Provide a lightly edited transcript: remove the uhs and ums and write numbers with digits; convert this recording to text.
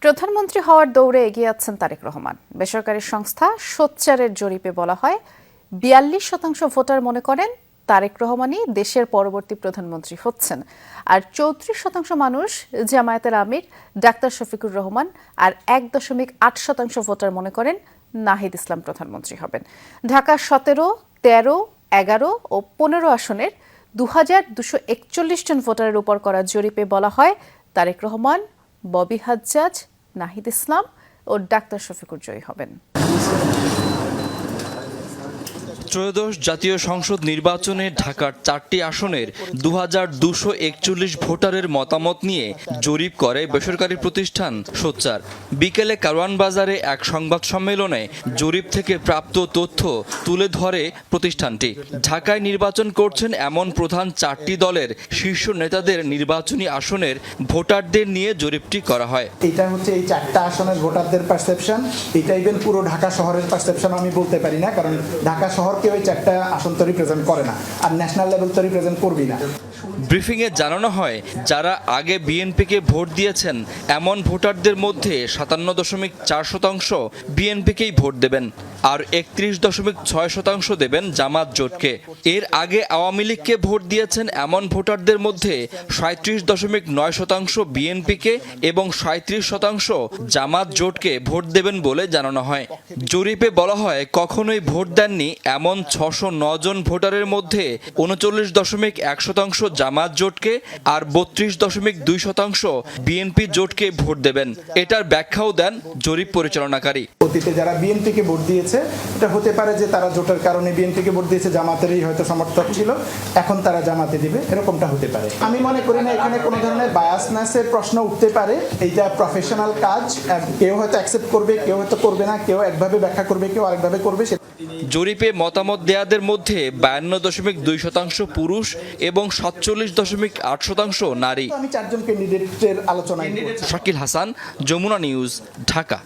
প্রধানমন্ত্রী হওয়ার দৌড়ে এগিয়ে আছেন তারেক রহমান। বেসরকারি সংস্থা সোচ্চারের জরিপে বলা হয় ৪২% ভোটার মনে করেন তারেক রহমানই দেশের পরবর্তী প্রধানমন্ত্রী হচ্ছেন, আর ৩৪% মানুষ জামায়াতের আমির ডাক্তার শফিকুর রহমান, আর ১.৮% ভোটার মনে করেন নাহিদ ইসলাম প্রধানমন্ত্রী হবেন। ঢাকা ১৭, ১৩, ১১ ও ১৫ আসনের ২,২৪১ জন ভোটারের উপর করা জরিপে বলা হয় তারেক রহমান, ববি হাজ্জাজ, নাহিদ ইসলাম ও ডাক্তার শফিকুর জয়ী হবেন। ত্রয়োদশ জাতীয় সংসদ নির্বাচনে ঢাকার ৪টি আসনের ২,২৪১ ভোটারের মতামত নিয়ে জরিপ করে বেসরকারি প্রতিষ্ঠান সোচ্চার। বিকেলে কারওয়ান বাজারে এক সংবাদ সম্মেলনে জরিপ থেকে প্রাপ্ত তথ্য তুলে ধরে প্রতিষ্ঠানটি। ঢাকায় নির্বাচন করছেন এমন প্রধান ৪টি দলের শীর্ষ নেতাদের নির্বাচনী আসনের ভোটারদের নিয়ে জরিপটি করা হয়। এটা হচ্ছে এই ৪টা আসনের ভোটারদের পারসেপশন। এটা ইভেন পুরো ঢাকা শহরের পারসেপশন আমি বলতে পারি না, কারণ ঢাকা শহর ওই ৪টা আসন তো রিপ্রেজেন্ট করে না, আর ন্যাশনাল লেভেল তো রিপ্রেজেন্ট করবি না। ব্রিফিংয়ে জানানো হয়, যারা আগে বিএনপিকে ভোট দিয়েছেন এমন ভোটারদের মধ্যে ৫৭.৪% বিএনপিকেই ভোট দেবেন, আর ৩১.৬% দেবেন জামাত জোটকে। এর আগে আওয়ামী লীগকে ভোট দিয়েছেন এমন ভোটারদের মধ্যে ৩৭.৯% বিএনপিকে এবং ৩৭% জামাত জোটকে ভোট দেবেন বলে জানানো হয়। জরিপে বলা হয়, কখনোই ভোট দেননি এমন ৬০৯ জন ভোটারের মধ্যে ৩৯.১% জামাত জোটকে আর ৩২.২% বিএনপি জোটকে ভোট দেবেন। এটার ব্যাখ্যাও দেন জরিপ পরিচালনাকারী। অতীতে যারা বিএনপিকে ভোট দিয়েছে, এটা হতে পারে যে তারা জোটের কারণে বিএনপিকে ভোট দিয়েছে, জামাতেরই হয়তো সমর্থক ছিল, এখন তারা জামাতে দিবে, এরকমটা হতে পারে। আমি মনে করি না এখানে কোনো ধরনের বায়াসনেসের প্রশ্ন উঠতে পারে। এইটা প্রফেশনাল কাজ, কেউ হয়তো অ্যাকসেপ্ট করবে, কেউ হয়তো করবে না, কেউ একভাবে ব্যাখ্যা করবে, কেউ আরেকভাবে করবে। জরিপে মতামত দেয়াদের মধ্যে ৫২.২% পুরুষ এবং ৪৭.৮% নারী। আমি ৪ জন ক্যান্ডিডেটের আলোচনায় শাকিল হাসান, যমুনা নিউজ, ঢাকা।